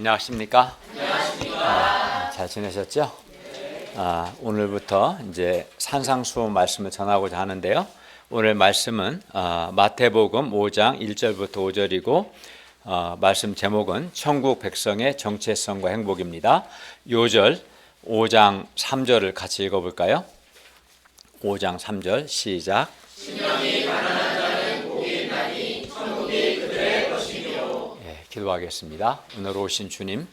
안녕하십니까? 잘 지내셨죠? 오늘부터 이제 산상수훈 말씀을 전하고자 하는데요. 오늘 말씀은 마태복음 5장 1절부터 5절이고 말씀 제목은 천국 백성의 정체성과 행복입니다. 요절 5장 3절을 같이 읽어볼까요? 5장 3절 시작. 심령이 가난한 자는 복이 있나니 천국이 그들의 것이며. 기도하겠습니다. 오늘 오신 주님,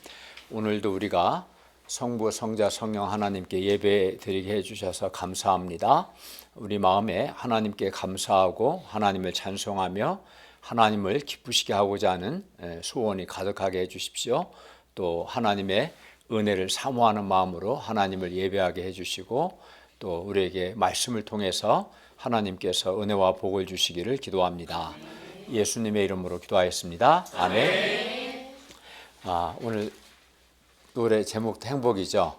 오늘도 우리가 성부, 성자, 성령 하나님께 예배 드리게 해주셔서 감사합니다. 우리 마음에 하나님께 감사하고 하나님을 찬송하며 하나님을 기쁘시게 하고자 하는 소원이 가득하게 해주십시오. 또 하나님의 은혜를 사모하는 마음으로 하나님을 예배하게 해주시고 또 우리에게 말씀을 통해서 하나님께서 은혜와 복을 주시기를 기도합니다. 예수님의 이름으로 기도하였습니다. 아멘. 오늘 노래 제목도 행복이죠.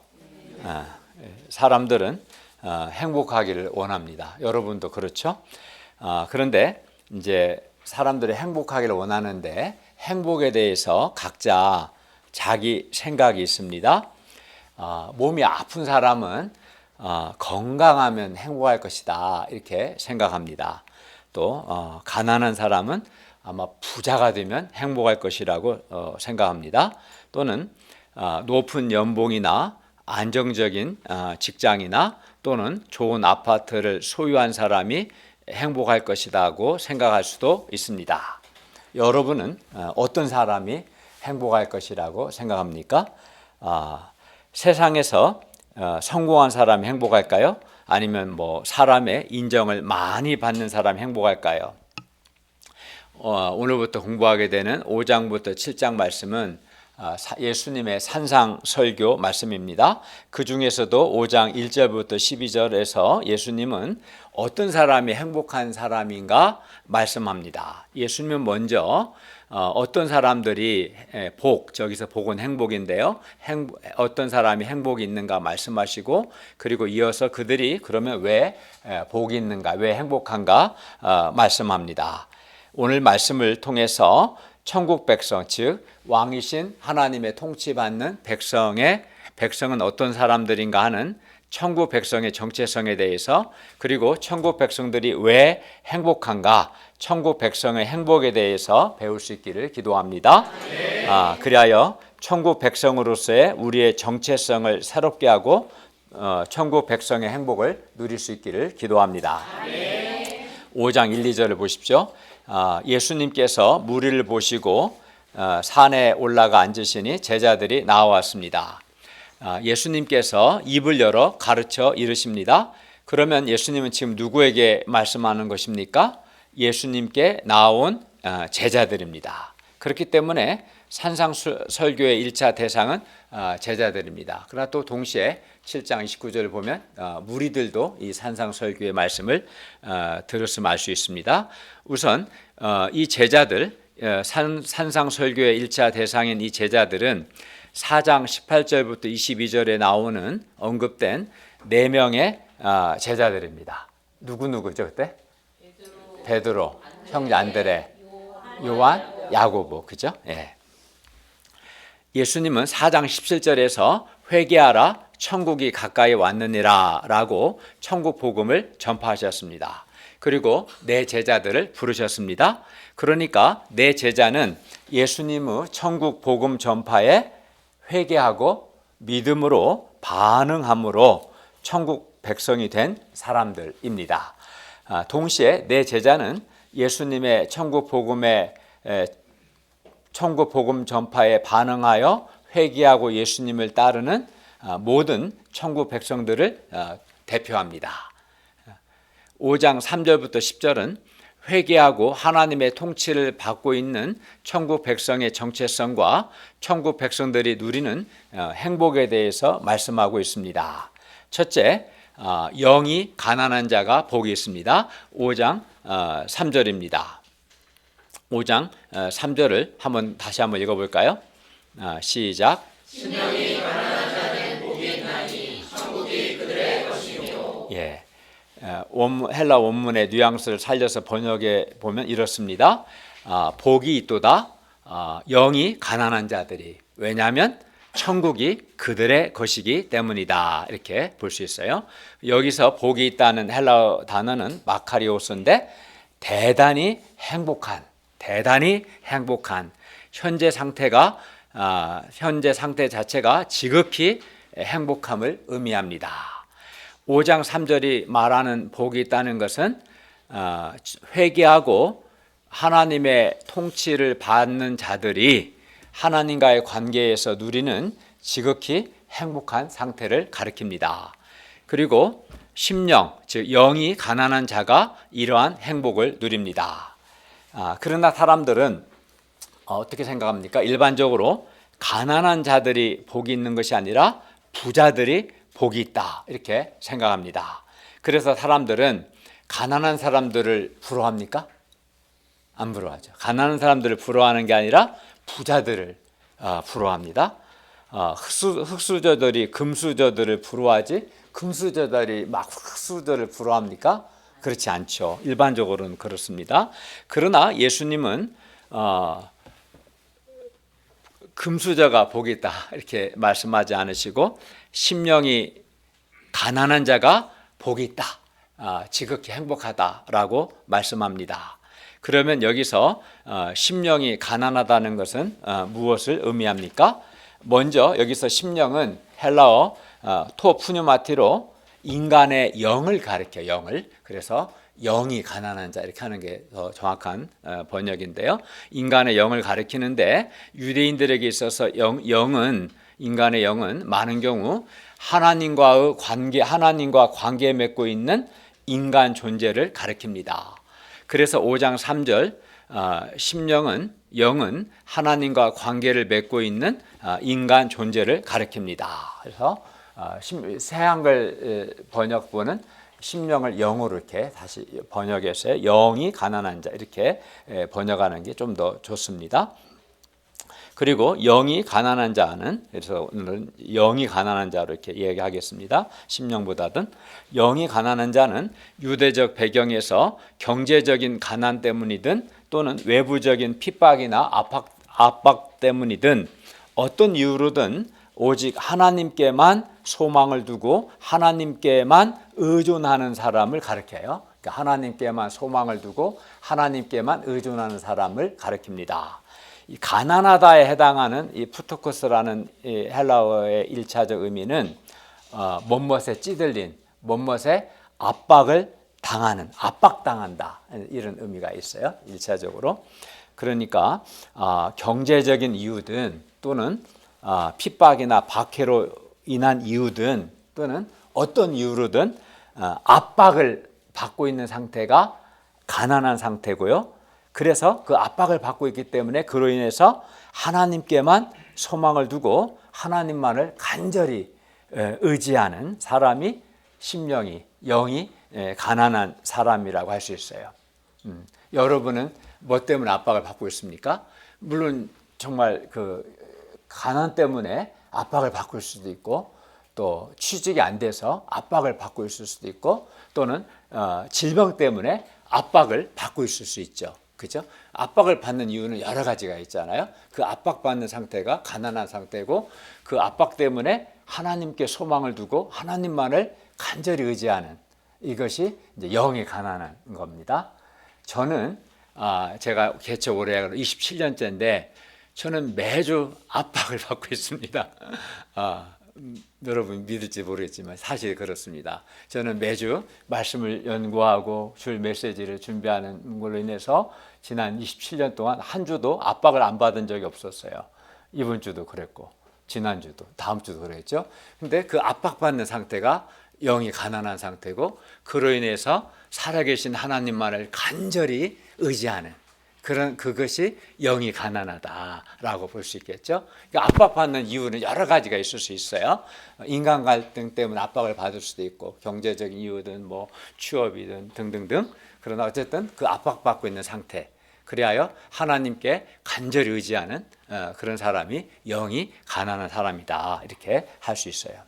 사람들은 행복하기를 원합니다. 여러분도 그렇죠? 그런데 이제 사람들이 행복하기를 원하는데 행복에 대해서 각자 자기 생각이 있습니다. 몸이 아픈 사람은 건강하면 행복할 것이다 이렇게 생각합니다. 또 가난한 사람은 아마 부자가 되면 행복할 것이라고 생각합니다. 또는 높은 연봉이나 안정적인 직장이나 또는 좋은 아파트를 소유한 사람이 행복할 것이라고 생각할 수도 있습니다. 여러분은 어떤 사람이 행복할 것이라고 생각합니까? 세상에서 성공한 사람이 행복할까요? 아니면 사람의 인정을 많이 받는 사람이 행복할까요? 오늘부터 공부하게 되는 5장부터 7장 말씀은 예수님의 산상 설교 말씀입니다. 그 중에서도 5장 1절부터 12절에서 예수님은 어떤 사람이 행복한 사람인가 말씀합니다. 예수님은 먼저 어떤 사람들이 저기서 복은 행복인데요. 어떤 사람이 행복이 있는가 말씀하시고 그리고 이어서 그들이 그러면 왜 복이 있는가, 왜 행복한가 말씀합니다. 오늘 말씀을 통해서 천국 백성, 즉 왕이신 하나님의 통치받는 백성은 어떤 사람들인가 하는 천국 백성의 정체성에 대해서 그리고 천국 백성들이 왜 행복한가, 천국 백성의 행복에 대해서 배울 수 있기를 기도합니다. 그리하여 천국 백성으로서의 우리의 정체성을 새롭게 하고 천국 백성의 행복을 누릴 수 있기를 기도합니다. 5장 1, 2절을 보십시오. 예수님께서 무리를 보시고 산에 올라가 앉으시니 제자들이 나왔습니다. 예수님께서 입을 열어 가르쳐 이르십니다. 그러면 예수님은 지금 누구에게 말씀하는 것입니까? 예수님께 나온 제자들입니다. 그렇기 때문에 산상설교의 1차 대상은 제자들입니다. 그러나 또 동시에 7장 29절을 보면 무리들도 이 산상설교의 말씀을 들었으면 알 수 있습니다. 우선 이 제자들, 산상설교의 1차 대상인 이 제자들은 4장 18절부터 22절에 나오는 언급된 4명의 제자들입니다. 누구죠 그때? 베드로, 형제 안드레, 요한, 야고보, 그죠? 예수님은 4장 17절에서 회개하라 천국이 가까이 왔느니라 라고 천국 복음을 전파하셨습니다. 그리고 네 제자들을 부르셨습니다. 그러니까 네 제자는 예수님의 천국 복음 전파에 회개하고 믿음으로 반응함으로 천국 백성이 된 사람들입니다. 동시에 네 제자는 예수님의 천국 복음 전파에 반응하여 회개하고 예수님을 따르는 모든 천국 백성들을 대표합니다. 5장 3절부터 10절은 회개하고 하나님의 통치를 받고 있는 천국 백성의 정체성과 천국 백성들이 누리는 행복에 대해서 말씀하고 있습니다. 첫째, 영이 가난한 자가 복이 있습니다. 5장 3절입니다. 5장 3절을 다시 한번 읽어볼까요? 시작. 심령이 가난한 자는 복이 있나니 천국이 그들의 것이며. 헬라 원문의 뉘앙스를 살려서 번역해 보면 이렇습니다. 복이 있도다. 영이 가난한 자들이, 왜냐하면 천국이 그들의 것이기 때문이다, 이렇게 볼 수 있어요. 여기서 복이 있다는 헬라어 단어는 마카리오스인데 대단히 행복한, 현재 상태가 현재 상태 자체가 지극히 행복함을 의미합니다. 5장 3절이 말하는 복이 있다는 것은 회개하고 하나님의 통치를 받는 자들이 하나님과의 관계에서 누리는 지극히 행복한 상태를 가리킵니다. 그리고 심령, 즉 영이 가난한 자가 이러한 행복을 누립니다. 그러나 사람들은 어떻게 생각합니까? 일반적으로 가난한 자들이 복이 있는 것이 아니라 부자들이 복이 있다, 이렇게 생각합니다. 그래서 사람들은 가난한 사람들을 부러워합니까? 안 부러워하죠. 가난한 사람들을 부러워하는 게 아니라 부자들을 부러워합니다. 흙수저들이 금수저들을 부러워하지 금수저들이 막 흙수저를 부러워합니까? 그렇지 않죠. 일반적으로는 그렇습니다. 그러나 예수님은 금수저가 복이 있다, 이렇게 말씀하지 않으시고 심령이 가난한 자가 복이 있다, 지극히 행복하다라고 말씀합니다. 그러면 여기서 심령이 가난하다는 것은 무엇을 의미합니까? 먼저 여기서 심령은 헬라어 토 푸뉴마티로 인간의 영을 가리켜요. 영을. 그래서 영이 가난한 자, 이렇게 하는 게 더 정확한 번역인데요. 인간의 영을 가리키는데 유대인들에게 있어서 인간의 영은 많은 경우 하나님과 관계 맺고 있는 인간 존재를 가리킵니다. 그래서 5장 3절 영은 하나님과 관계를 맺고 있는 인간 존재를 가리킵니다. 그래서 새한글 번역본은 심령을 영으로 이렇게 다시 번역해서 영이 가난한 자, 이렇게 번역하는 게 좀 더 좋습니다. 그리고 영이 가난한 자는, 그래서 오늘은 영이 가난한 자로 이렇게 이야기하겠습니다. 심령보다는 영이 가난한 자는 유대적 배경에서 경제적인 가난 때문이든 또는 외부적인 핍박이나 압박 때문이든 어떤 이유로든 오직 하나님께만 소망을 두고 하나님께만 의존하는 사람을 가리켜요. 그러니까 하나님께만 소망을 두고 하나님께만 의존하는 사람을 가리킵니다. 이 가난하다에 해당하는 이 푸토코스라는 이 헬라어의 1차적 의미는 못못에 찌들린, 못못에 압박당한다, 이런 의미가 있어요. 1차적으로. 그러니까 경제적인 이유든 또는 핍박이나 박해로 인한 이유든 또는 어떤 이유로든 압박을 받고 있는 상태가 가난한 상태고요. 그래서 그 압박을 받고 있기 때문에 그로 인해서 하나님께만 소망을 두고 하나님만을 간절히 의지하는 사람이 영이 가난한 사람이라고 할 수 있어요. 여러분은 뭐 때문에 압박을 받고 있습니까? 물론 정말 그 가난 때문에 압박을 받고 있을 수도 있고, 또 취직이 안 돼서 압박을 받고 있을 수도 있고, 또는 질병 때문에 압박을 받고 있을 수 있죠. 그죠? 압박을 받는 이유는 여러 가지가 있잖아요. 그 압박받는 상태가 가난한 상태고, 그 압박 때문에 하나님께 소망을 두고 하나님만을 간절히 의지하는, 이것이 이제 영이 가난한 겁니다. 저는 제가 개척 올해 27년째인데 저는 매주 압박을 받고 있습니다. 여러분 믿을지 모르겠지만 사실 그렇습니다. 저는 매주 말씀을 연구하고 줄 메시지를 준비하는 걸로 인해서 지난 27년 동안 한 주도 압박을 안 받은 적이 없었어요. 이번 주도 그랬고 지난주도 다음 주도 그랬죠. 근데 그 압박받는 상태가 영이 가난한 상태고, 그로 인해서 살아계신 하나님만을 간절히 의지하는 그것이 영이 가난하다라고 볼 수 있겠죠. 그러니까 압박받는 이유는 여러 가지가 있을 수 있어요. 인간 갈등 때문에 압박을 받을 수도 있고, 경제적인 이유든 뭐 취업이든 등등등. 그러나 어쨌든 그 압박받고 있는 상태, 그리하여 하나님께 간절히 의지하는 그런 사람이 영이 가난한 사람이다, 이렇게 할 수 있어요.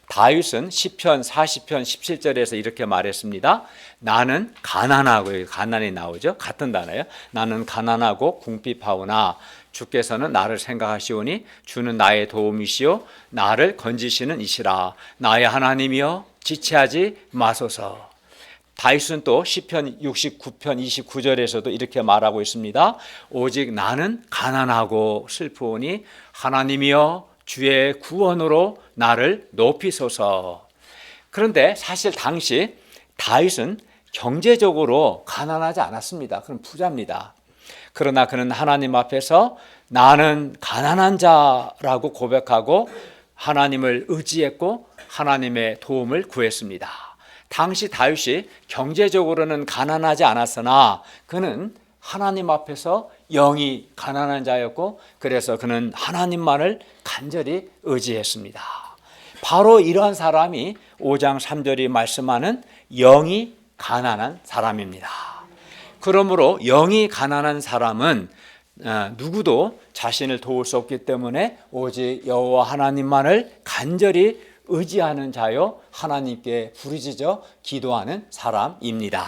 다윗은 시편 40편 17절에서 이렇게 말했습니다. 나는 가난하고, 여기 가난이 나오죠. 같은 단어예요. 나는 가난하고 궁핍하오나 주께서는 나를 생각하시오니 주는 나의 도움이시오 나를 건지시는 이시라. 나의 하나님이여 지체하지 마소서. 다윗은 또 시편 69편 29절에서도 이렇게 말하고 있습니다. 오직 나는 가난하고 슬프오니 하나님이여 주의 구원으로 나를 높이소서. 그런데 사실 당시 다윗은 경제적으로 가난하지 않았습니다. 그럼 부자입니다. 그러나 그는 하나님 앞에서 나는 가난한 자라고 고백하고 하나님을 의지했고 하나님의 도움을 구했습니다. 당시 다윗이 경제적으로는 가난하지 않았으나 그는 하나님 앞에서 영이 가난한 자였고 그래서 그는 하나님만을 간절히 의지했습니다. 바로 이러한 사람이 5장 3절이 말씀하는 영이 가난한 사람입니다. 그러므로 영이 가난한 사람은 누구도 자신을 도울 수 없기 때문에 오직 여호와 하나님만을 간절히 의지하는 자요 하나님께 부르짖어 기도하는 사람입니다.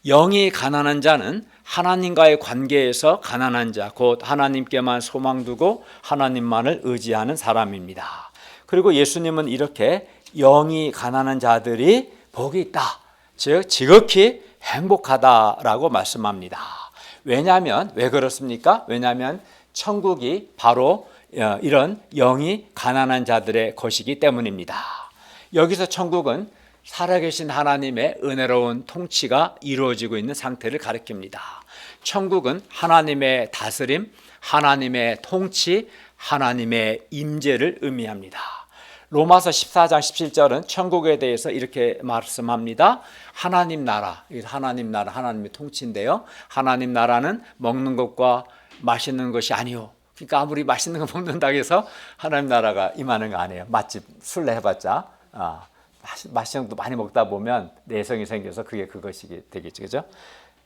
영이 가난한 자는 하나님과의 관계에서 가난한 자, 곧 하나님께만 소망 두고 하나님만을 의지하는 사람입니다. 그리고 예수님은 이렇게 영이 가난한 자들이 복이 있다, 즉 지극히 행복하다라고 말씀합니다. 왜냐하면 왜 그렇습니까? 왜냐하면 천국이 바로 이런 영이 가난한 자들의 것이기 때문입니다. 여기서 천국은 살아계신 하나님의 은혜로운 통치가 이루어지고 있는 상태를 가리킵니다. 천국은 하나님의 다스림, 하나님의 통치, 하나님의 임재를 의미합니다. 로마서 14장 17절은 천국에 대해서 이렇게 말씀합니다. 하나님 나라, 하나님 나라, 하나님의 통치인데요. 하나님 나라는 먹는 것과 마시는 것이 아니요. 그러니까 아무리 맛있는 거 먹는다고 해서 하나님 나라가 임하는 거 아니에요. 맛집 술래 해봤자 맛있는 것도 많이 먹다 보면 내성이 생겨서 그것이 되겠죠, 그죠?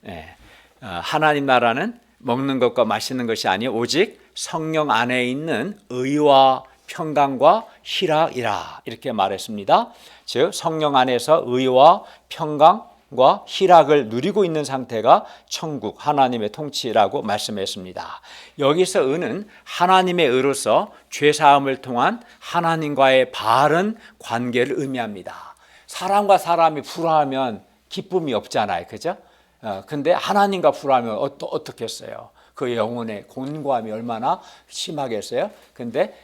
네. 하나님 나라는 먹는 것과 마시는 것이 아니요 오직 성령 안에 있는 의와 평강과 희락이라 이렇게 말했습니다. 즉 성령 안에서 의와 평강과 희락을 누리고 있는 상태가 천국 하나님의 통치라고 말씀했습니다. 여기서 의는 하나님의 의로서 죄사함을 통한 하나님과의 바른 관계를 의미합니다. 사람과 사람이 불화하면 기쁨이 없잖아요, 그죠? 근데 하나님과 불화하면 어떻겠어요? 그 영혼의 곤고함이 얼마나 심하겠어요? 근데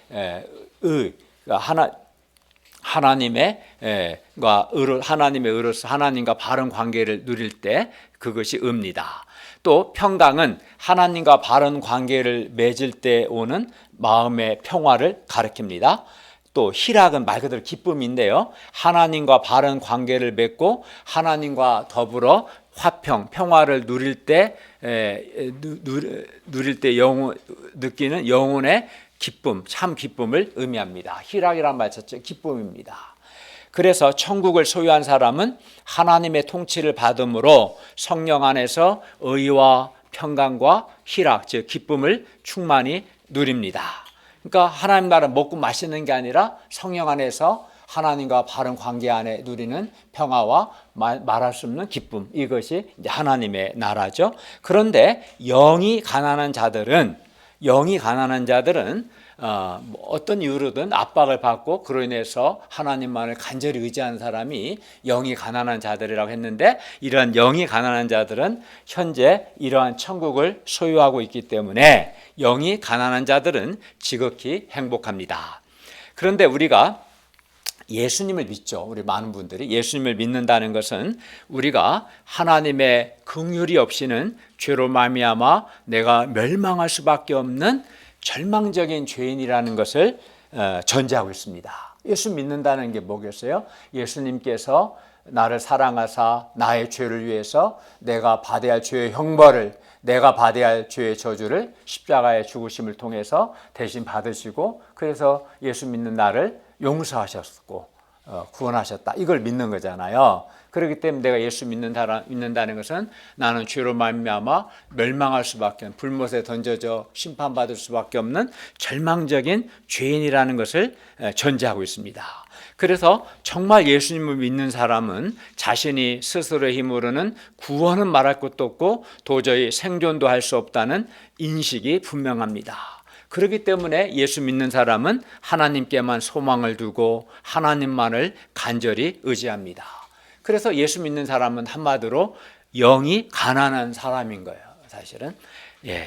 하나님의 의로서 하나님과 바른 관계를 누릴 때 그것이 의입니다. 또 평강은 하나님과 바른 관계를 맺을 때 오는 마음의 평화를 가리킵니다. 또 희락은 말 그대로 기쁨인데요. 하나님과 바른 관계를 맺고 하나님과 더불어 평화를 누릴 때 느끼는 영혼의 기쁨, 참 기쁨을 의미합니다. 희락이란 말 자체 기쁨입니다. 그래서 천국을 소유한 사람은 하나님의 통치를 받음으로 성령 안에서 의와 평강과 희락, 즉 기쁨을 충만히 누립니다. 그러니까 하나님 나라 먹고 마시는 게 아니라 성령 안에서 하나님과 바른 관계 안에 누리는 평화와 말할 수 없는 기쁨, 이것이 하나님의 나라죠. 그런데 영이 가난한 자들은 어떤 이유로든 압박을 받고 그로 인해서 하나님만을 간절히 의지하는 사람이 영이 가난한 자들이라고 했는데, 이러한 영이 가난한 자들은 현재 이러한 천국을 소유하고 있기 때문에 영이 가난한 자들은 지극히 행복합니다. 그런데 우리가 예수님을 믿죠. 우리 많은 분들이 예수님을 믿는다는 것은 우리가 하나님의 긍휼이 없이는 죄로 말미암아 내가 멸망할 수밖에 없는 절망적인 죄인이라는 것을 전제하고 있습니다. 예수 믿는다는 게 뭐겠어요? 예수님께서 나를 사랑하사 나의 죄를 위해서 내가 받아야 할 죄의 형벌을, 내가 받아야 할 죄의 저주를 십자가의 죽으심을 통해서 대신 받으시고, 그래서 예수 믿는 나를 용서하셨고 구원하셨다. 이걸 믿는 거잖아요. 그렇기 때문에 내가 예수 믿는다는 것은 나는 죄로 말미암아 멸망할 수밖에 없는, 불못에 던져져 심판받을 수밖에 없는 절망적인 죄인이라는 것을 전제하고 있습니다. 그래서 정말 예수님을 믿는 사람은 자신이 스스로의 힘으로는 구원은 말할 것도 없고 도저히 생존도 할 수 없다는 인식이 분명합니다. 그렇기 때문에 예수 믿는 사람은 하나님께만 소망을 두고 하나님만을 간절히 의지합니다. 그래서 예수 믿는 사람은 한마디로 영이 가난한 사람인 거예요. 사실은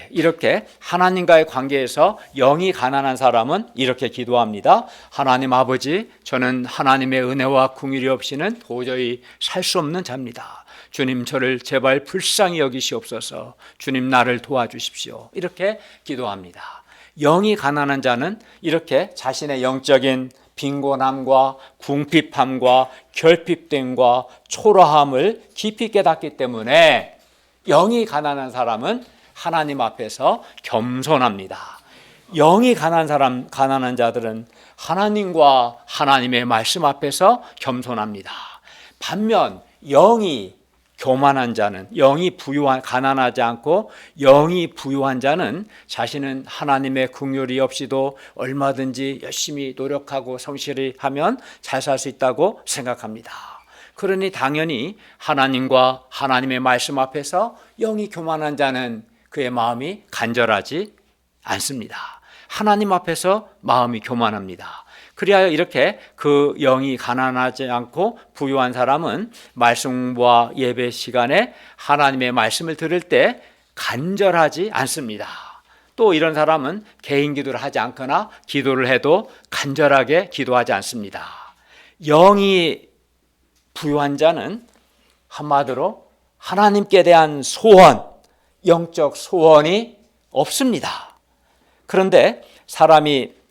이렇게 하나님과의 관계에서 영이 가난한 사람은 이렇게 기도합니다. 하나님 아버지, 저는 하나님의 은혜와 긍휼이 없이는 도저히 살 수 없는 자입니다. 주님, 저를 제발 불쌍히 여기시옵소서. 주님, 나를 도와주십시오. 이렇게 기도합니다. 영이 가난한 자는 이렇게 자신의 영적인 빈곤함과 궁핍함과 결핍됨과 초라함을 깊이 깨닫기 때문에 영이 가난한 사람은 하나님 앞에서 겸손합니다. 영이 가난한 자들은 하나님과 하나님의 말씀 앞에서 겸손합니다. 반면 영이 교만한 자는, 가난하지 않고 영이 부유한 자는 자신은 하나님의 긍휼이 없이도 얼마든지 열심히 노력하고 성실히 하면 잘 살 수 있다고 생각합니다. 그러니 당연히 하나님과 하나님의 말씀 앞에서 영이 교만한 자는 그의 마음이 간절하지 않습니다. 하나님 앞에서 마음이 교만합니다. 그리하여 이렇게 그 영이 가난하지 않고 부유한 사람은 말씀 공부와 예배 시간에 하나님의 말씀을 들을 때 간절하지 않습니다. 또 이런 사람은 개인 기도를 하지 않거나 기도를 해도 간절하게 기도하지 않습니다. 영이 부유한 자는 한마디로 하나님께 대한 소원, 영적 소원이 없습니다. 그런데 사람이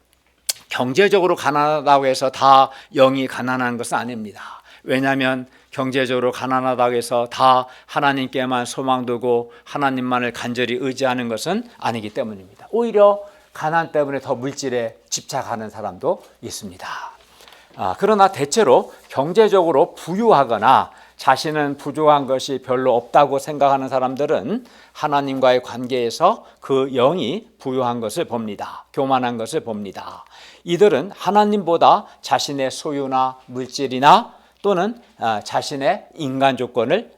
경제적으로 가난하다고 해서 다 영이 가난한 것은 아닙니다. 왜냐하면 경제적으로 가난하다고 해서 다 하나님께만 소망 두고 하나님만을 간절히 의지하는 것은 아니기 때문입니다. 오히려 가난 때문에 더 물질에 집착하는 사람도 있습니다. 그러나 대체로 경제적으로 부유하거나 자신은 부족한 것이 별로 없다고 생각하는 사람들은 하나님과의 관계에서 그 영이 부유한 것을 봅니다. 교만한 것을 봅니다. 이들은 하나님보다 자신의 소유나 물질이나 또는 자신의 인간 조건을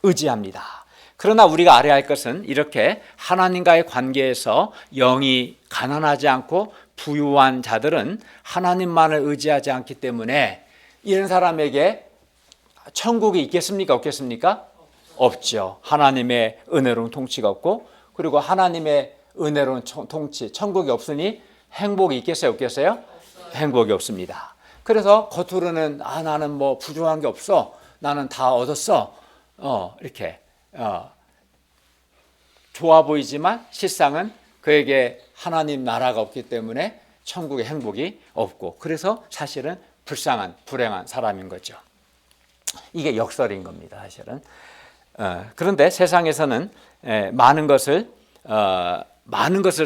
의지합니다. 그러나 우리가 알아야 할 것은 이렇게 하나님과의 관계에서 영이 가난하지 않고 부유한 자들은 하나님만을 의지하지 않기 때문에 이런 사람에게 천국이 있겠습니까? 없겠습니까? 없죠. 하나님의 은혜로운 통치가 없고, 그리고 하나님의 은혜로운 통치, 천국이 없으니 행복이 있겠어요? 없겠어요? 행복이 없습니다. 그래서 겉으로는 나는 뭐 부족한 게 없어, 나는 다 얻었어, 이렇게 좋아 보이지만 실상은 그에게 하나님 나라가 없기 때문에 천국의 행복이 없고, 그래서 사실은 불행한 사람인 거죠. 이게 역설인 겁니다, 사실은. 그런데 세상에서는 많은 것을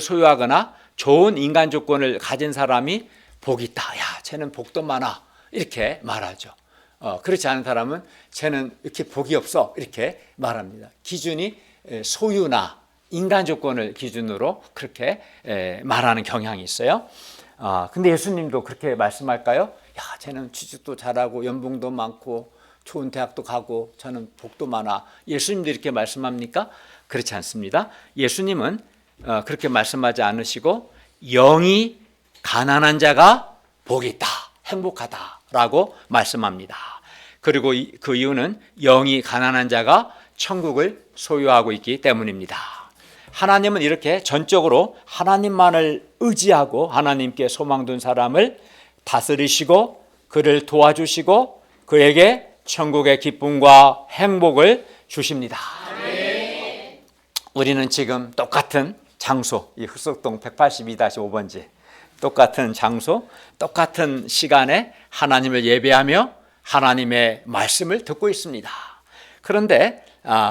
소유하거나 좋은 인간 조건을 가진 사람이 복이 있다. 야, 쟤는 복도 많아. 이렇게 말하죠. 그렇지 않은 사람은 쟤는 이렇게 복이 없어. 이렇게 말합니다. 기준이 소유나 인간 조건을 기준으로 그렇게 말하는 경향이 있어요. 근데 예수님도 그렇게 말씀할까요? 야, 쟤는 취직도 잘하고 연봉도 많고 좋은 대학도 가고 저는 복도 많아. 예수님도 이렇게 말씀합니까? 그렇지 않습니다. 예수님은 그렇게 말씀하지 않으시고 영이 가난한 자가 복이 있다, 행복하다라고 말씀합니다. 그리고 그 이유는 영이 가난한 자가 천국을 소유하고 있기 때문입니다. 하나님은 이렇게 전적으로 하나님만을 의지하고 하나님께 소망 둔 사람을 다스리시고 그를 도와주시고 그에게 천국의 기쁨과 행복을 주십니다. 우리는 지금 똑같은 장소, 이 흑석동 182-5번지 똑같은 장소, 똑같은 시간에 하나님을 예배하며 하나님의 말씀을 듣고 있습니다. 그런데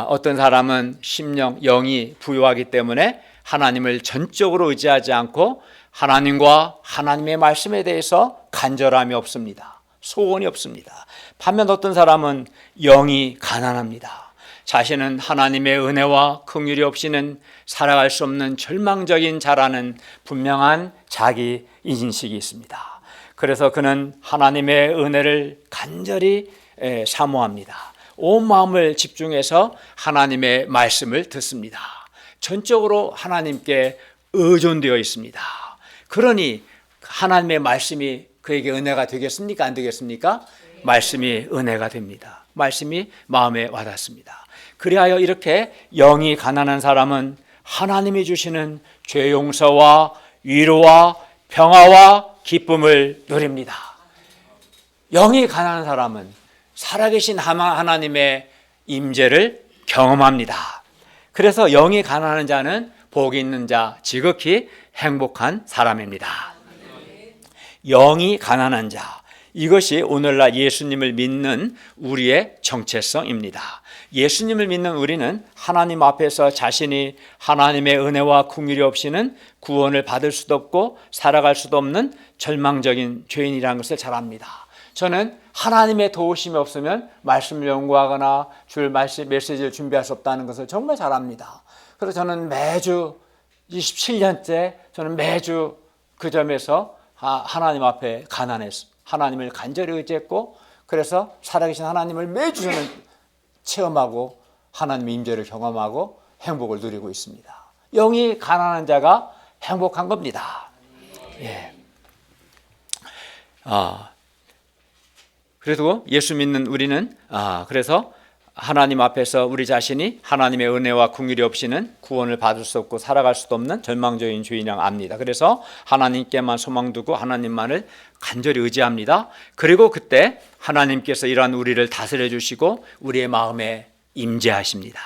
어떤 사람은 영이 부유하기 때문에 하나님을 전적으로 의지하지 않고 하나님과 하나님의 말씀에 대해서 간절함이 없습니다. 소원이 없습니다. 반면 어떤 사람은 영이 가난합니다. 자신은 하나님의 은혜와 긍휼이 없이는 살아갈 수 없는 절망적인 자라는 분명한 자기 인식이 있습니다. 그래서 그는 하나님의 은혜를 간절히 사모합니다. 온 마음을 집중해서 하나님의 말씀을 듣습니다. 전적으로 하나님께 의존되어 있습니다. 그러니 하나님의 말씀이 그에게 은혜가 되겠습니까? 안 되겠습니까? 말씀이 은혜가 됩니다. 말씀이 마음에 와닿습니다. 그리하여 이렇게 영이 가난한 사람은 하나님이 주시는 죄 용서와 위로와 평화와 기쁨을 누립니다. 영이 가난한 사람은 살아계신 하나님의 임재를 경험합니다. 그래서 영이 가난한 자는 복이 있는 자, 지극히 행복한 사람입니다. 영이 가난한 자, 이것이 오늘날 예수님을 믿는 우리의 정체성입니다. 예수님을 믿는 우리는 하나님 앞에서 자신이 하나님의 은혜와 긍휼이 없이는 구원을 받을 수도 없고 살아갈 수도 없는 절망적인 죄인이라는 것을 잘 압니다. 저는 하나님의 도우심이 없으면 말씀을 연구하거나 줄 메시지를 준비할 수 없다는 것을 정말 잘 압니다. 그래서 저는 매주 27년째 저는 매주 그 점에서 하나님 앞에 가난했어. 하나님을 간절히 의지했고, 그래서 살아계신 하나님을 매주 저는 체험하고 하나님의 임재를 경험하고 행복을 누리고 있습니다. 영이 가난한 자가 행복한 겁니다. 예. 그래도 예수 믿는 우리는 그래서 하나님 앞에서 우리 자신이 하나님의 은혜와 긍휼이 없이는 구원을 받을 수 없고 살아갈 수도 없는 절망적인 죄인이라고 압니다. 그래서 하나님께만 소망 두고 하나님만을 간절히 의지합니다. 그리고 그때 하나님께서 이러한 우리를 다스려 주시고 우리의 마음에 임재하십니다.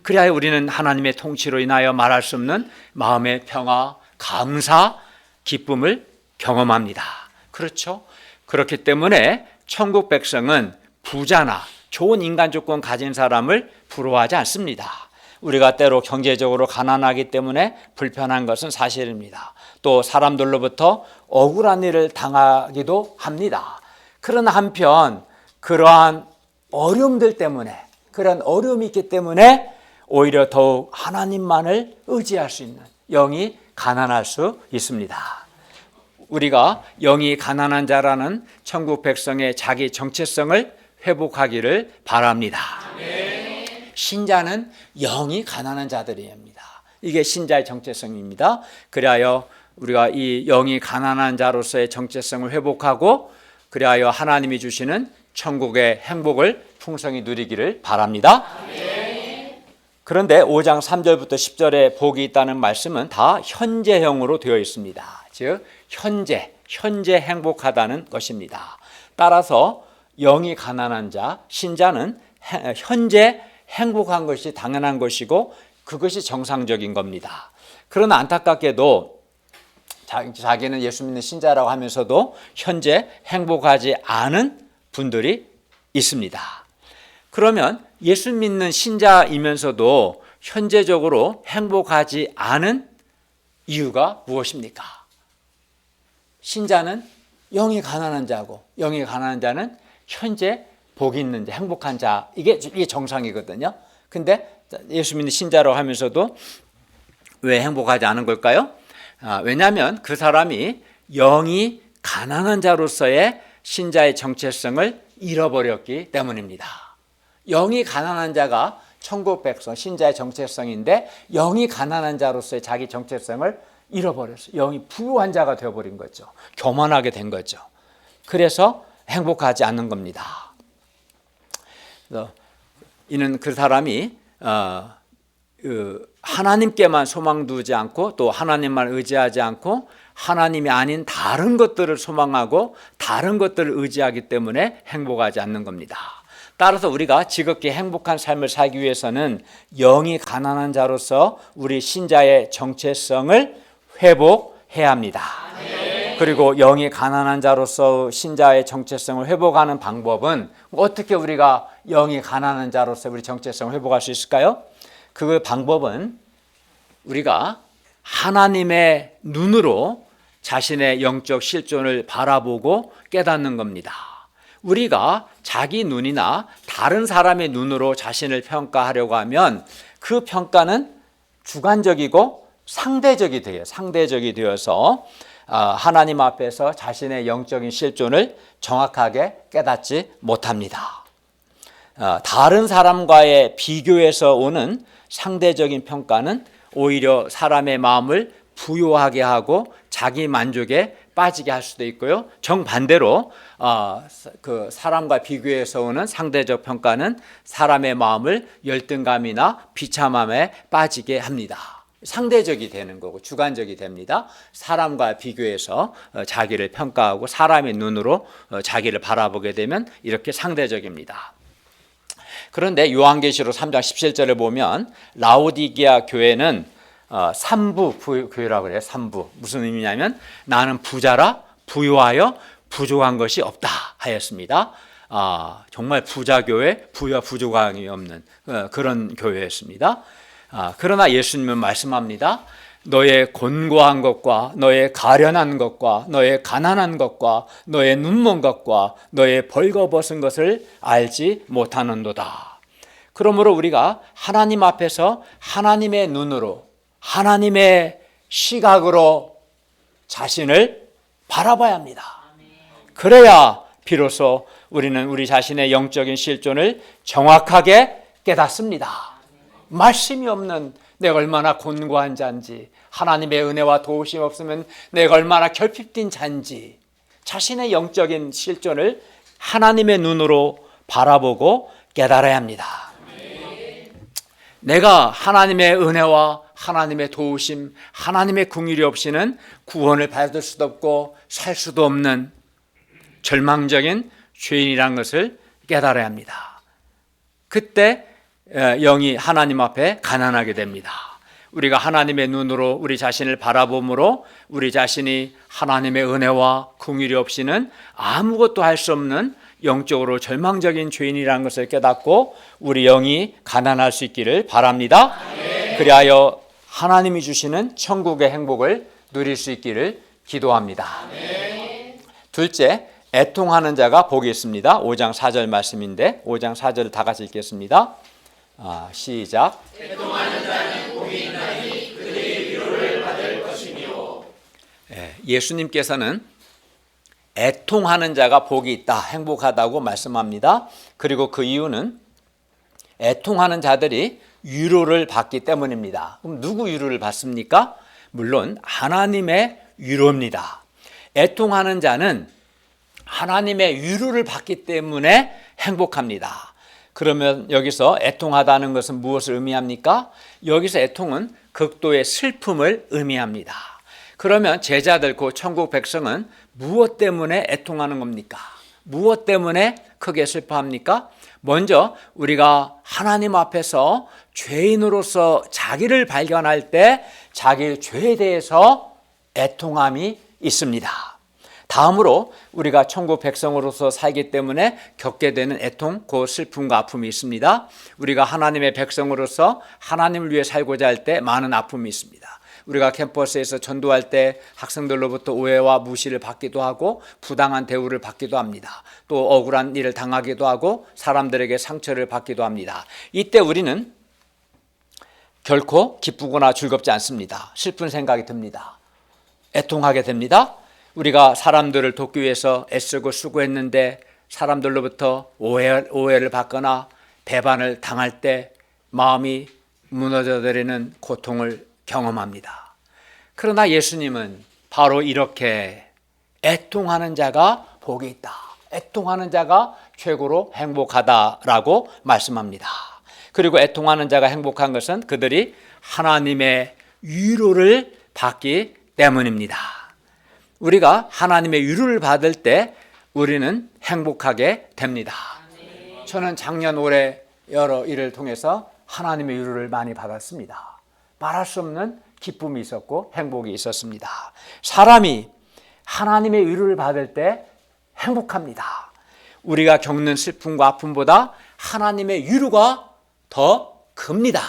그리하여 우리는 하나님의 통치로 인하여 말할 수 없는 마음의 평화, 감사, 기쁨을 경험합니다. 그렇죠? 그렇기 때문에 천국 백성은 부자나 좋은 인간 조건 가진 사람을 부러워하지 않습니다. 우리가 때로 경제적으로 가난하기 때문에 불편한 것은 사실입니다. 또 사람들로부터 억울한 일을 당하기도 합니다. 그러나 한편 그러한 어려움들 때문에, 그런 어려움이 있기 때문에 오히려 더욱 하나님만을 의지할 수 있는 영이 가난할 수 있습니다. 우리가 영이 가난한 자라는 천국 백성의 자기 정체성을 회복하기를 바랍니다. 신자는 영이 가난한 자들입니다. 이게 신자의 정체성입니다. 그리하여 우리가 이 영이 가난한 자로서의 정체성을 회복하고 그리하여 하나님이 주시는 천국의 행복을 풍성히 누리기를 바랍니다. 그런데 5장 3절부터 10절에 복이 있다는 말씀은 다 현재형으로 되어 있습니다. 즉 현재 행복하다는 것입니다. 따라서 영이 가난한 자, 신자는 현재 행복한 것이 당연한 것이고 그것이 정상적인 겁니다. 그러나 안타깝게도 자기는 예수 믿는 신자라고 하면서도 현재 행복하지 않은 분들이 있습니다. 그러면 예수 믿는 신자이면서도 현재적으로 행복하지 않은 이유가 무엇입니까? 신자는 영이 가난한 자고 영이 가난한 자는 현재 복이 있는 자, 행복한 자, 이게 정상이거든요. 근데 예수 믿는 신자라고 하면서도 왜 행복하지 않은 걸까요? 왜냐하면 그 사람이 영이 가난한 자로서의 신자의 정체성을 잃어버렸기 때문입니다. 영이 가난한 자가 천국 백성, 신자의 정체성인데 영이 가난한 자로서의 자기 정체성을 잃어버렸어요. 영이 부유한 자가 되어버린 거죠. 교만하게 된 거죠. 그래서 행복하지 않는 겁니다. 그래서 이는 그 사람이 하나님께만 소망 두지 않고 또 하나님만 의지하지 않고 하나님이 아닌 다른 것들을 소망하고 다른 것들을 의지하기 때문에 행복하지 않는 겁니다. 따라서 우리가 지극히 행복한 삶을 살기 위해서는 영이 가난한 자로서 우리 신자의 정체성을 회복해야 합니다. 그리고 영이 가난한 자로서 신자의 정체성을 회복하는 방법은 어떻게 우리가 영이 가난한 자로서 우리 정체성을 회복할 수 있을까요? 그 방법은 우리가 하나님의 눈으로 자신의 영적 실존을 바라보고 깨닫는 겁니다. 우리가 자기 눈이나 다른 사람의 눈으로 자신을 평가하려고 하면 그 평가는 주관적이고 상대적이 돼요. 상대적이 되어서 하나님 앞에서 자신의 영적인 실존을 정확하게 깨닫지 못합니다. 다른 사람과의 비교에서 오는 상대적인 평가는 오히려 사람의 마음을 부요하게 하고 자기 만족에 빠지게 할 수도 있고요. 정반대로 그 사람과 비교해서 오는 상대적 평가는 사람의 마음을 열등감이나 비참함에 빠지게 합니다. 상대적이 되는 거고 주관적이 됩니다. 사람과 비교해서 자기를 평가하고 사람의 눈으로 자기를 바라보게 되면 이렇게 상대적입니다. 그런데 요한계시록 3장 17절을 보면 라오디게아 교회는 삼부 교회라고 그래요. 삼부. 무슨 의미냐면 나는 부자라 부유하여 부족한 것이 없다 하였습니다. 정말 부자 교회, 부유와 부족함이 없는 그런 교회였습니다. 그러나 예수님은 말씀합니다. 너의 곤고한 것과 너의 가련한 것과 너의 가난한 것과 너의 눈먼 것과 너의 벌거벗은 것을 알지 못하는도다. 그러므로 우리가 하나님 앞에서 하나님의 눈으로 하나님의 시각으로 자신을 바라봐야 합니다. 그래야 비로소 우리는 우리 자신의 영적인 실존을 정확하게 깨닫습니다. 말씀이 없는 내가 얼마나 곤고한 자인지, 하나님의 은혜와 도우심 없으면 내가 얼마나 결핍된 자인지, 자신의 영적인 실존을 하나님의 눈으로 바라보고 깨달아야 합니다. 내가 하나님의 은혜와 하나님의 도우심, 하나님의 긍휼이 없이는 구원을 받을 수도 없고 살 수도 없는 절망적인 죄인이라는 것을 깨달아야 합니다. 그때 영이 하나님 앞에 가난하게 됩니다. 우리가 하나님의 눈으로 우리 자신을 바라봄으로 우리 자신이 하나님의 은혜와 긍휼이 없이는 아무것도 할 수 없는 영적으로 절망적인 죄인이라는 것을 깨닫고 우리 영이 가난할 수 있기를 바랍니다. 그리하여 하나님이 주시는 천국의 행복을 누릴 수 있기를 기도합니다. 둘째, 애통하는 자가 복이 있습니다. 5장 4절 말씀인데 5장 4절 다 같이 읽겠습니다. 시작. 애통하는 자는 복이 있나니 그들의 위로를 받을 것이며. 예수님께서는 애통하는 자가 복이 있다, 행복하다고 말씀합니다. 그리고 그 이유는 애통하는 자들이 위로를 받기 때문입니다. 그럼 누구 위로를 받습니까? 물론 하나님의 위로입니다. 애통하는 자는 하나님의 위로를 받기 때문에 행복합니다. 그러면 여기서 애통하다는 것은 무엇을 의미합니까? 여기서 애통은 극도의 슬픔을 의미합니다. 그러면 제자들, 그 천국 백성은 무엇 때문에 애통하는 겁니까? 무엇 때문에 크게 슬퍼합니까? 먼저 우리가 하나님 앞에서 죄인으로서 자기를 발견할 때 자기 죄에 대해서 애통함이 있습니다. 다음으로 우리가 천국 백성으로서 살기 때문에 겪게 되는 애통, 그 슬픔과 아픔이 있습니다. 우리가 하나님의 백성으로서 하나님을 위해 살고자 할 때 많은 아픔이 있습니다. 우리가 캠퍼스에서 전도할 때 학생들로부터 오해와 무시를 받기도 하고 부당한 대우를 받기도 합니다. 또 억울한 일을 당하기도 하고 사람들에게 상처를 받기도 합니다. 이때 우리는 결코 기쁘거나 즐겁지 않습니다. 슬픈 생각이 듭니다. 애통하게 됩니다. 우리가 사람들을 돕기 위해서 애쓰고 수고했는데 사람들로부터 오해를 받거나 배반을 당할 때 마음이 무너져버리는 고통을 경험합니다. 그러나 예수님은 바로 이렇게 애통하는 자가 복이 있다, 애통하는 자가 최고로 행복하다라고 말씀합니다. 그리고 애통하는 자가 행복한 것은 그들이 하나님의 위로를 받기 때문입니다. 우리가 하나님의 위로를 받을 때 우리는 행복하게 됩니다. 저는 작년 올해 여러 일을 통해서 하나님의 위로를 많이 받았습니다. 말할 수 없는 기쁨이 있었고 행복이 있었습니다. 사람이 하나님의 위로를 받을 때 행복합니다. 우리가 겪는 슬픔과 아픔보다 하나님의 위로가 더 큽니다.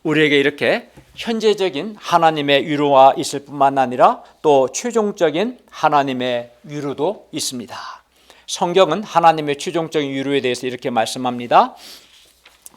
우리에게 이렇게 현재적인 하나님의 위로가 있을 뿐만 아니라 또 최종적인 하나님의 위로도 있습니다. 성경은 하나님의 최종적인 유료에 대해서 이렇게 말씀합니다.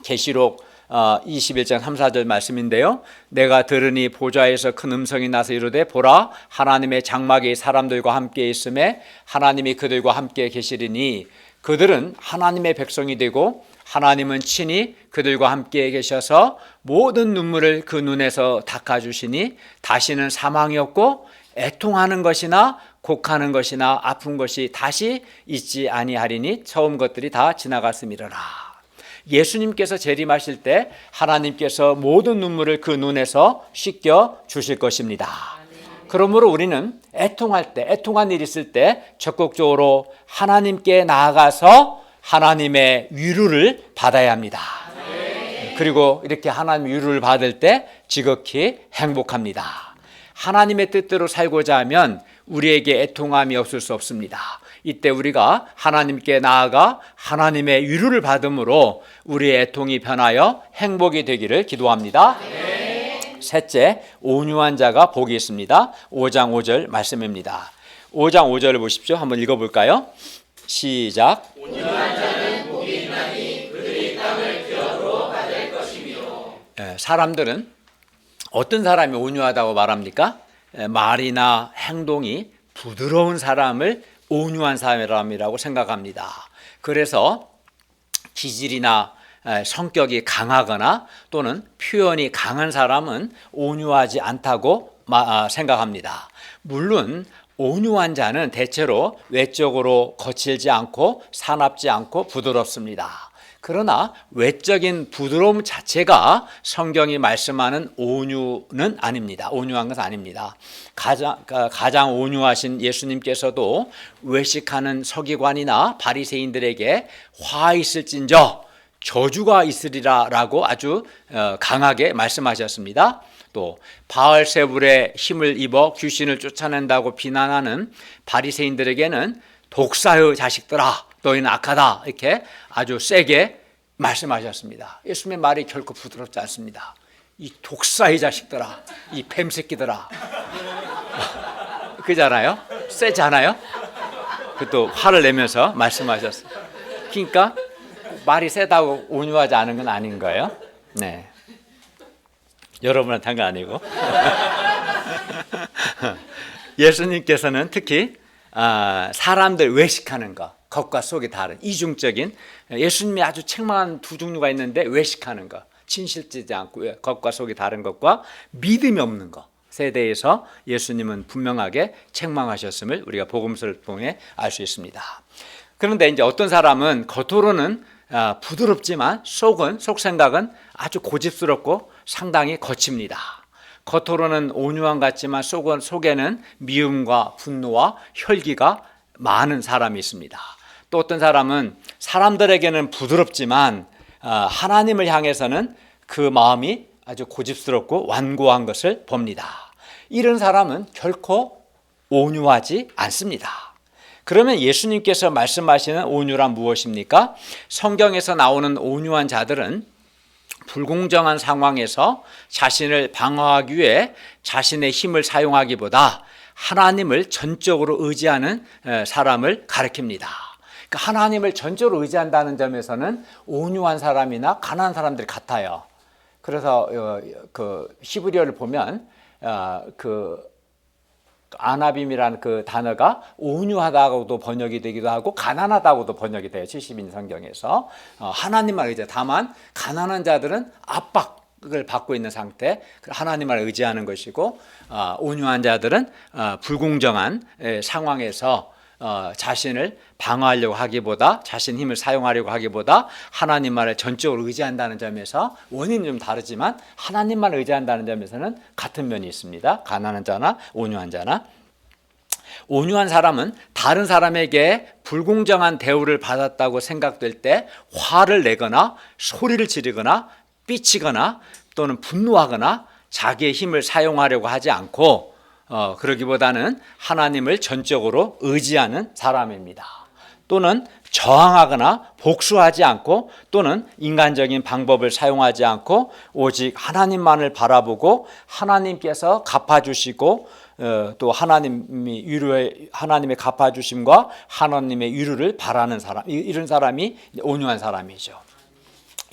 계시록 21장 3, 4절 말씀인데요. 내가 들으니 보좌에서 큰 음성이 나서 이르되 보라 하나님의 장막이 사람들과 함께 있음에 하나님이 그들과 함께 계시리니 그들은 하나님의 백성이 되고 하나님은 친히 그들과 함께 계셔서 모든 눈물을 그 눈에서 닦아주시니 다시는 사망이 없고 애통하는 것이나 곡하는 것이나 아픈 것이 다시 있지 아니하리니 처음 것들이 다 지나갔음이로라. 예수님께서 재림하실 때 하나님께서 모든 눈물을 그 눈에서 씻겨 주실 것입니다. 그러므로 우리는 애통할 때, 애통한 일이 있을 때 적극적으로 하나님께 나아가서 하나님의 위로를 받아야 합니다. 그리고 이렇게 하나님의 위로를 받을 때 지극히 행복합니다. 하나님의 뜻대로 살고자 하면 우리에게 애통함이 없을 수 없습니다. 이때 우리가 하나님께 나아가 하나님의 위로를 받음으로 우리의 애통이 변하여 행복이 되기를 기도합니다. 셋째, 온유한 자가 복이 있습니다. 5장 5절 말씀입니다. 5장 5절을 보십시오. 한번 읽어볼까요? 시작. 온유한 자는 복이 있나니 그들이 땅을 기업으로 받을 것이며. 사람들은 어떤 사람이 온유하다고 말합니까? 말이나 행동이 부드러운 사람을 온유한 사람이라고 생각합니다. 그래서 기질이나 성격이 강하거나 또는 표현이 강한 사람은 온유하지 않다고 생각합니다. 물론 온유한 자는 대체로 외적으로 거칠지 않고 사납지 않고 부드럽습니다. 그러나 외적인 부드러움 자체가 성경이 말씀하는 온유는 아닙니다. 온유한 것은 아닙니다. 가장 온유하신 예수님께서도 외식하는 서기관이나 바리새인들에게 화 있을진저 저주가 있으리라 라고 아주 강하게 말씀하셨습니다. 또 바알세불의 힘을 입어 귀신을 쫓아낸다고 비난하는 바리새인들에게는 독사의 자식들아 너희는 악하다 이렇게 아주 세게 말씀하셨습니다. 예수님의 말이 결코 부드럽지 않습니다. 이 독사의 자식들아, 이 뱀새끼들아, 그잖아요. 세지 않아요? 그것도 화를 내면서 말씀하셨어요. 그러니까 말이 세다고 온유하지 않은 건 아닌 거예요. 네, 여러분한테 한 거 아니고. 예수님께서는 특히 사람들 외식하는 것, 겉과 속이 다른 이중적인 예수님이 아주 책망한 두 종류가 있는데 외식하는 것, 진실되지 않고 겉과 속이 다른 것과 믿음이 없는 것에 대해서 예수님은 분명하게 책망하셨음을 우리가 복음서를 통해 알 수 있습니다. 그런데 이제 어떤 사람은 겉으로는 부드럽지만 속 생각은 아주 고집스럽고 상당히 거칩니다. 겉으로는 온유한 같지만 속에는 미움과 분노와 혈기가 많은 사람이 있습니다. 또 어떤 사람은 사람들에게는 부드럽지만 하나님을 향해서는 그 마음이 아주 고집스럽고 완고한 것을 봅니다. 이런 사람은 결코 온유하지 않습니다. 그러면 예수님께서 말씀하시는 온유란 무엇입니까? 성경에서 나오는 온유한 자들은 불공정한 상황에서 자신을 방어하기 위해 자신의 힘을 사용하기보다 하나님을 전적으로 의지하는 사람을 가리킵니다. 그러니까 하나님을 전적으로 의지한다는 점에서는 온유한 사람이나 가난한 사람들이 같아요. 그래서 그 히브리어를 보면 그 아나빔이라는 그 단어가 온유하다고도 번역이 되기도 하고 가난하다고도 번역이 돼요. 70인 성경에서. 하나님만 의지. 다만 가난한 자들은 압박을 받고 있는 상태, 하나님을 의지하는 것이고 온유한 자들은 불공정한 상황에서 자신을 방어하려고 하기보다 자신 힘을 사용하려고 하기보다 하나님만을 전적으로 의지한다는 점에서 원인은 좀 다르지만 하나님만 의지한다는 점에서는 같은 면이 있습니다. 가난한 자나 온유한 자나. 온유한 사람은 다른 사람에게 불공정한 대우를 받았다고 생각될 때 화를 내거나 소리를 지르거나 삐치거나 또는 분노하거나 자기의 힘을 사용하려고 하지 않고 그러기보다는 하나님을 전적으로 의지하는 사람입니다. 또는 저항하거나 복수하지 않고 또는 인간적인 방법을 사용하지 않고 오직 하나님만을 바라보고 하나님께서 갚아주시고 또 하나님의 갚아주심과 하나님의 위로를 바라는 사람, 이런 사람이 온유한 사람이죠.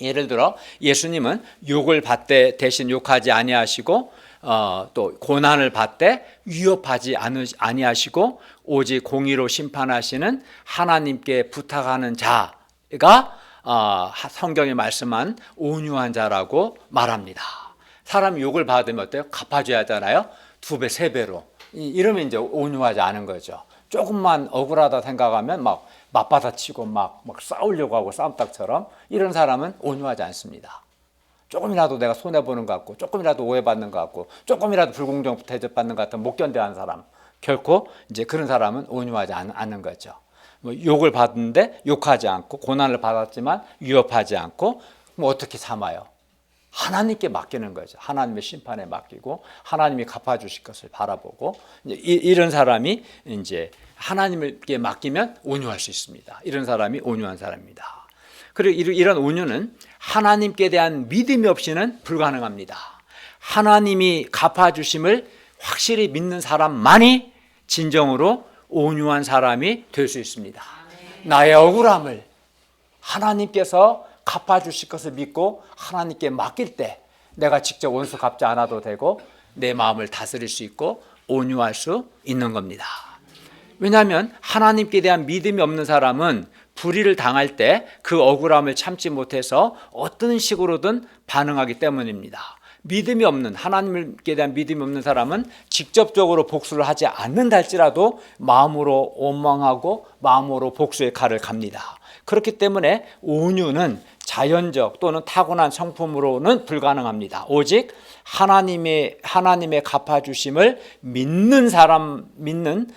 예를 들어 예수님은 욕을 받되 대신 욕하지 아니하시고 또 고난을 받되 위협하지 아니하시고 오직 공의로 심판하시는 하나님께 부탁하는 자가 성경에 말씀한 온유한 자라고 말합니다. 사람이 욕을 받으면 어때요? 갚아줘야 하잖아요. 2배, 3배로. 이러면 이제 온유하지 않은 거죠. 조금만 억울하다 생각하면 막 맞받아치고 막 싸우려고 하고 싸움닭처럼, 이런 사람은 온유하지 않습니다. 조금이라도 내가 손해보는 것 같고, 조금이라도 오해받는 것 같고, 조금이라도 불공정 대접받는 것 같으면 못 견뎌하는 사람, 결코 이제 그런 사람은 온유하지 않는 거죠. 욕을 받는데 욕하지 않고, 고난을 받았지만 위협하지 않고, 어떻게 참아요? 하나님께 맡기는 거죠. 하나님의 심판에 맡기고 하나님이 갚아주실 것을 바라보고, 이런 사람이 이제 하나님께 맡기면 온유할 수 있습니다. 이런 사람이 온유한 사람입니다. 그리고 이런 온유는 하나님께 대한 믿음이 없이는 불가능합니다. 하나님이 갚아주심을 확실히 믿는 사람만이 진정으로 온유한 사람이 될 수 있습니다. 나의 억울함을 하나님께서 갚아주실 것을 믿고 하나님께 맡길 때 내가 직접 원수 갚지 않아도 되고 내 마음을 다스릴 수 있고 온유할 수 있는 겁니다. 왜냐하면 하나님께 대한 믿음이 없는 사람은 불의를 당할 때 그 억울함을 참지 못해서 어떤 식으로든 반응하기 때문입니다. 믿음이 없는, 하나님께 대한 믿음이 없는 사람은 직접적으로 복수를 하지 않는다 할지라도 마음으로 원망하고 마음으로 복수의 칼을 갑니다. 그렇기 때문에 온유는 자연적 또는 타고난 성품으로는 불가능합니다. 오직 하나님의 갚아주심을 믿는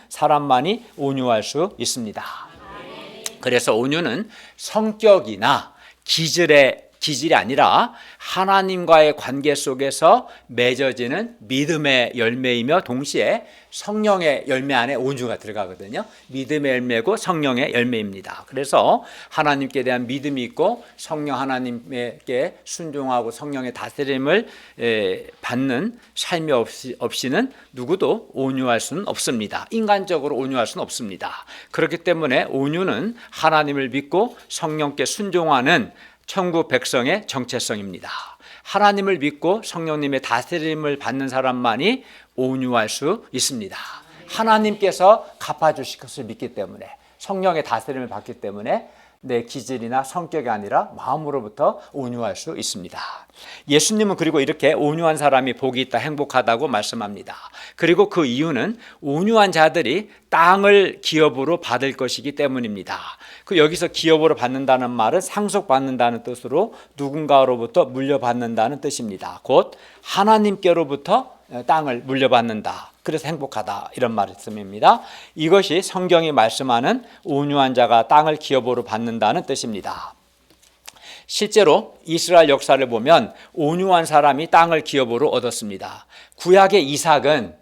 사람만이 온유할 수 있습니다. 그래서 온유는 성격이나 기질이 아니라 하나님과의 관계 속에서 맺어지는 믿음의 열매이며 동시에 성령의 열매 안에 온유가 들어가거든요. 믿음의 열매고 성령의 열매입니다. 그래서 하나님께 대한 믿음이 있고 성령 하나님께 순종하고 성령의 다스림을 받는 삶이 없이는 누구도 온유할 수는 없습니다. 인간적으로 온유할 수는 없습니다. 그렇기 때문에 온유는 하나님을 믿고 성령께 순종하는 천국 백성의 정체성입니다. 하나님을 믿고 성령님의 다스림을 받는 사람만이 온유할 수 있습니다. 하나님께서 갚아주실 것을 믿기 때문에, 성령의 다스림을 받기 때문에 내 기질이나 성격이 아니라 마음으로부터 온유할 수 있습니다. 예수님은 그리고 이렇게 온유한 사람이 복이 있다, 행복하다고 말씀합니다. 그리고 그 이유는 온유한 자들이 땅을 기업으로 받을 것이기 때문입니다. 여기서 기업으로 받는다는 말은 상속받는다는 뜻으로 누군가로부터 물려받는다는 뜻입니다. 곧 하나님께로부터 땅을 물려받는다. 그래서 행복하다, 이런 말씀입니다. 이것이 성경이 말씀하는 온유한 자가 땅을 기업으로 받는다는 뜻입니다. 실제로 이스라엘 역사를 보면 온유한 사람이 땅을 기업으로 얻었습니다. 구약의 이삭은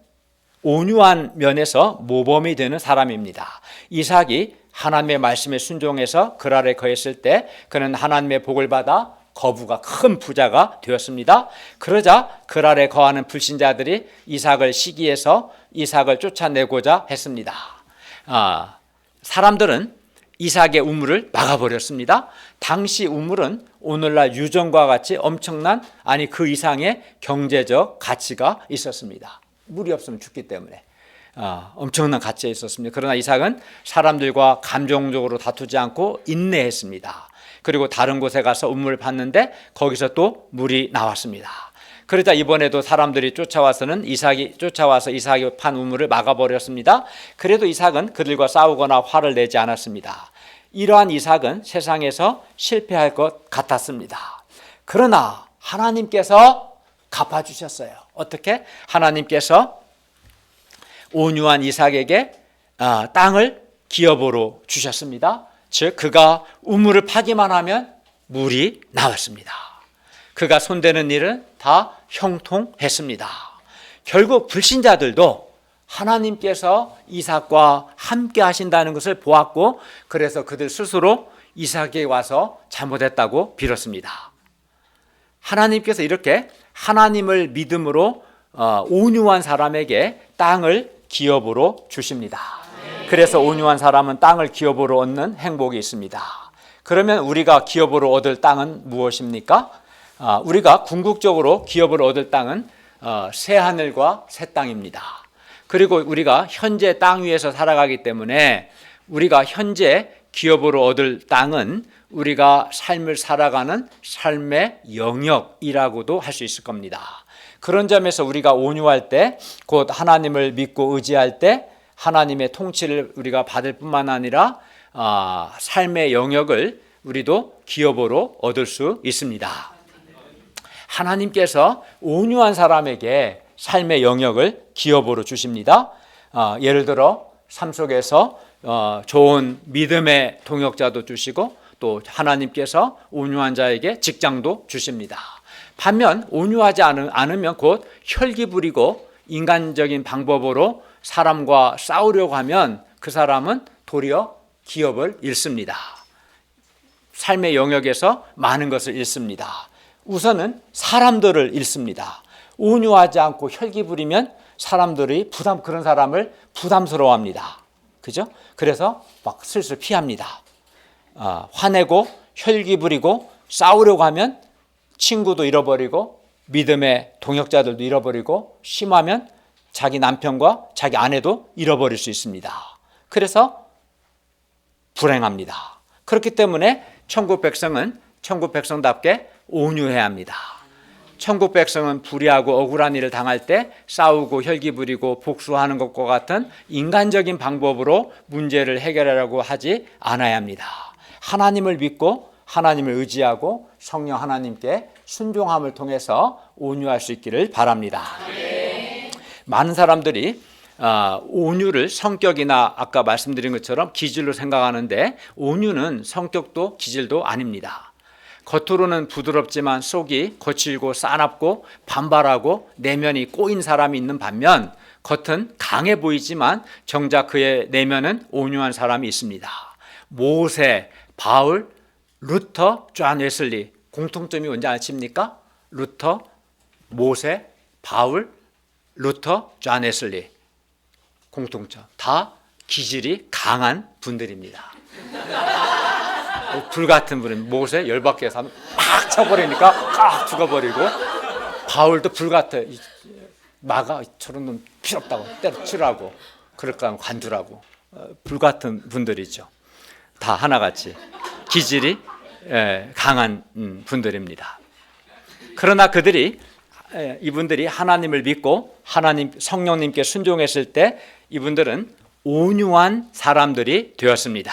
온유한 면에서 모범이 되는 사람입니다. 이삭이 하나님의 말씀에 순종해서 그 아래 거했을 때 그는 하나님의 복을 받아 거부가 큰 부자가 되었습니다. 그러자 그 아래 거하는 불신자들이 이삭을 시기해서 이삭을 쫓아내고자 했습니다. 사람들은 이삭의 우물을 막아버렸습니다. 당시 우물은 오늘날 유전과 같이 엄청난, 아니 그 이상의 경제적 가치가 있었습니다. 물이 없으면 죽기 때문에 엄청난 가치가 있었습니다. 그러나 이삭은 사람들과 감정적으로 다투지 않고 인내했습니다. 그리고 다른 곳에 가서 우물을 팠는데 거기서 또 물이 나왔습니다. 그러자 이번에도 사람들이 쫓아와서 이삭이 판 우물을 막아버렸습니다. 그래도 이삭은 그들과 싸우거나 화를 내지 않았습니다. 이러한 이삭은 세상에서 실패할 것 같았습니다. 그러나 하나님께서 갚아주셨어요. 어떻게? 하나님께서 온유한 이삭에게 땅을 기업으로 주셨습니다. 즉 그가 우물을 파기만 하면 물이 나왔습니다. 그가 손대는 일은 다 형통했습니다. 결국 불신자들도 하나님께서 이삭과 함께 하신다는 것을 보았고, 그래서 그들 스스로 이삭에게 와서 잘못했다고 빌었습니다. 하나님께서 이렇게 하나님을 믿음으로 온유한 사람에게 땅을 기업으로 주십니다. 그래서 온유한 사람은 땅을 기업으로 얻는 행복이 있습니다. 그러면 우리가 기업으로 얻을 땅은 무엇입니까? 우리가 궁극적으로 기업으로 얻을 땅은 새 하늘과 새 땅입니다. 그리고 우리가 현재 땅 위에서 살아가기 때문에 우리가 현재 기업으로 얻을 땅은 우리가 삶을 살아가는 삶의 영역이라고도 할 수 있을 겁니다. 그런 점에서 우리가 온유할 때, 곧 하나님을 믿고 의지할 때 하나님의 통치를 우리가 받을 뿐만 아니라 삶의 영역을 우리도 기업으로 얻을 수 있습니다. 하나님께서 온유한 사람에게 삶의 영역을 기업으로 주십니다. 예를 들어 삶 속에서 좋은 믿음의 동역자도 주시고 또 하나님께서 온유한 자에게 직장도 주십니다. 반면 온유하지 않으면 곧 혈기 부리고 인간적인 방법으로 사람과 싸우려고 하면 그 사람은 도리어 기업을 잃습니다. 삶의 영역에서 많은 것을 잃습니다. 우선은 사람들을 잃습니다. 온유하지 않고 혈기 부리면 사람들이 그런 사람을 부담스러워합니다. 그죠? 그래서 막 슬슬 피합니다. 화내고 혈기 부리고 싸우려고 하면 친구도 잃어버리고 믿음의 동역자들도 잃어버리고 심하면 자기 남편과 자기 아내도 잃어버릴 수 있습니다. 그래서 불행합니다. 그렇기 때문에 천국 백성은 천국 백성답게 온유해야 합니다. 천국 백성은 불의하고 억울한 일을 당할 때 싸우고 혈기 부리고 복수하는 것과 같은 인간적인 방법으로 문제를 해결하려고 하지 않아야 합니다. 하나님을 믿고 하나님을 의지하고 성령 하나님께 순종함을 통해서 온유할 수 있기를 바랍니다. 많은 사람들이 온유를 성격이나 아까 말씀드린 것처럼 기질로 생각하는데 온유는 성격도 기질도 아닙니다. 겉으로는 부드럽지만 속이 거칠고 싸납고 반발하고 내면이 꼬인 사람이 있는 반면 겉은 강해 보이지만 정작 그의 내면은 온유한 사람이 있습니다. 모세, 바울, 루터, 존 웨슬리 공통점이 뭔지 아십니까? 루터, 모세, 바울, 루터, 존 웨슬리 공통점 다 기질이 강한 분들입니다. 불같은 분은 모세 열받게 해서 막 쳐버리니까 꽉 죽어버리고 바울도 불같아 막아 저런 놈 필요 없다고 때려치라고 그럴까 하면 관두라고 불같은 분들이죠. 다 하나같이 기질이 강한 분들입니다. 그러나 이분들이 하나님을 믿고 하나님 성령님께 순종했을 때 이분들은 온유한 사람들이 되었습니다.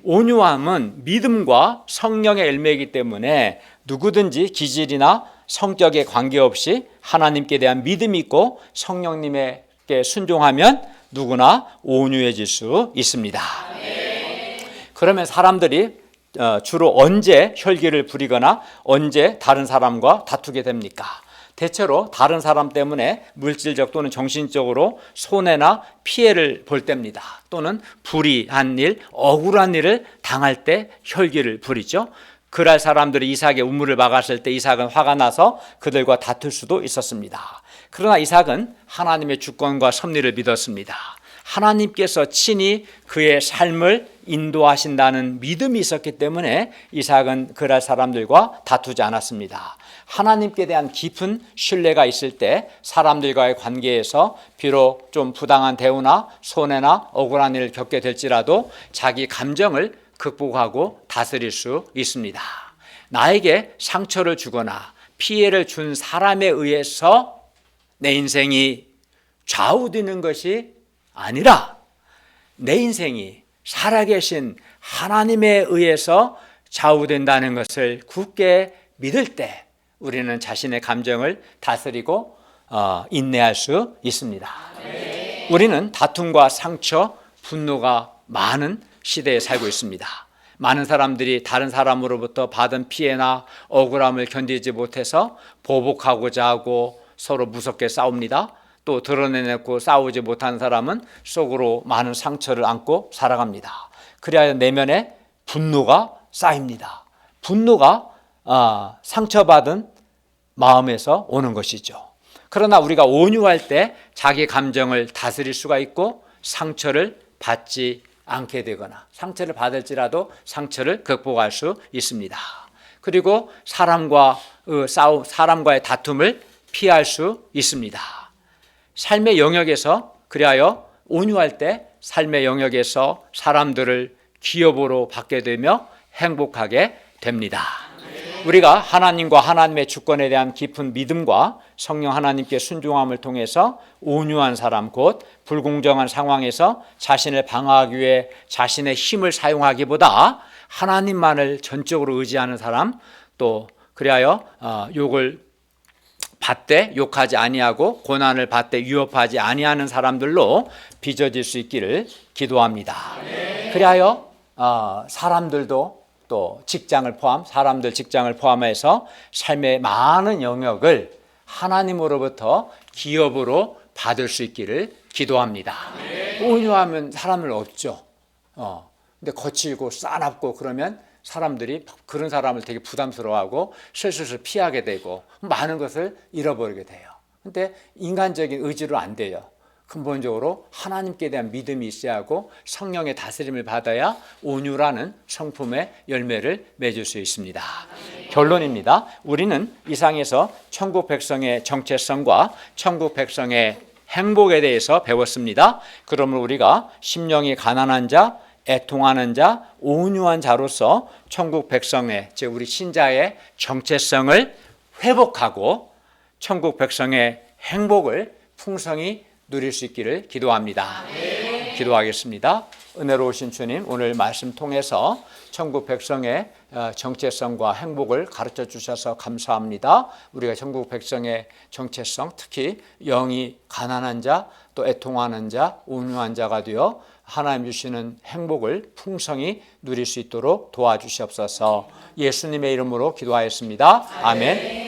온유함은 믿음과 성령의 열매이기 때문에 누구든지 기질이나 성격에 관계없이 하나님께 대한 믿음이 있고 성령님께 순종하면 누구나 온유해질 수 있습니다. 그러면 사람들이 주로 언제 혈기를 부리거나 언제 다른 사람과 다투게 됩니까? 대체로 다른 사람 때문에 물질적 또는 정신적으로 손해나 피해를 볼 때입니다. 또는 불의한 일, 억울한 일을 당할 때 혈기를 부리죠. 그랄 사람들이 이삭의 우물을 막았을 때 이삭은 화가 나서 그들과 다툴 수도 있었습니다. 그러나 이삭은 하나님의 주권과 섭리를 믿었습니다. 하나님께서 친히 그의 삶을 인도하신다는 믿음이 있었기 때문에 이삭은 그랄 사람들과 다투지 않았습니다. 하나님께 대한 깊은 신뢰가 있을 때 사람들과의 관계에서 비록 좀 부당한 대우나 손해나 억울한 일을 겪게 될지라도 자기 감정을 극복하고 다스릴 수 있습니다. 나에게 상처를 주거나 피해를 준 사람에 의해서 내 인생이 좌우되는 것이 아니라 내 인생이 살아계신 하나님에 의해서 좌우된다는 것을 굳게 믿을 때 우리는 자신의 감정을 다스리고 인내할 수 있습니다. 우리는 다툼과 상처, 분노가 많은 시대에 살고 있습니다. 많은 사람들이 다른 사람으로부터 받은 피해나 억울함을 견디지 못해서 보복하고자 하고 서로 무섭게 싸웁니다. 또 드러내놓고 싸우지 못한 사람은 속으로 많은 상처를 안고 살아갑니다. 그래야 내면에 분노가 쌓입니다. 분노가 상처받은 마음에서 오는 것이죠. 그러나 우리가 온유할 때 자기 감정을 다스릴 수가 있고 상처를 받지 않게 되거나 상처를 받을지라도 상처를 극복할 수 있습니다. 그리고 사람과의 다툼을 피할 수 있습니다. 삶의 영역에서 그리하여 온유할 때 삶의 영역에서 사람들을 기업으로 받게 되며 행복하게 됩니다. 우리가 하나님과 하나님의 주권에 대한 깊은 믿음과 성령 하나님께 순종함을 통해서 온유한 사람, 곧 불공정한 상황에서 자신을 방어하기 위해 자신의 힘을 사용하기보다 하나님만을 전적으로 의지하는 사람, 또 그리하여 욕을 받되 욕하지 아니하고 고난을 받되 위협하지 아니하는 사람들로 빚어질 수 있기를 기도합니다. 그리하여 사람들도 또 사람들 직장을 포함해서 삶의 많은 영역을 하나님으로부터 기업으로 받을 수 있기를 기도합니다. 온유하면 사람을 얻죠. 근데 거칠고 싸납고 그러면 사람들이 그런 사람을 되게 부담스러워하고 슬슬 피하게 되고 많은 것을 잃어버리게 돼요. 근데 인간적인 의지로 안 돼요. 근본적으로 하나님께 대한 믿음이 있어야 하고 성령의 다스림을 받아야 온유라는 성품의 열매를 맺을 수 있습니다. 결론입니다. 우리는 이상에서 천국 백성의 정체성과 천국 백성의 행복에 대해서 배웠습니다. 그러면 우리가 심령이 가난한 자, 애통하는 자, 온유한 자로서 천국 백성의, 즉 우리 신자의 정체성을 회복하고 천국 백성의 행복을 풍성히 누릴 수 있기를 기도합니다. 기도하겠습니다. 은혜로우신 주님, 오늘 말씀 통해서 천국 백성의 정체성과 행복을 가르쳐 주셔서 감사합니다. 우리가 천국 백성의 정체성, 특히 영이 가난한 자, 또 애통하는 자, 온유한 자가 되어 하나님 주시는 행복을 풍성히 누릴 수 있도록 도와주시옵소서. 예수님의 이름으로 기도하였습니다. 아멘.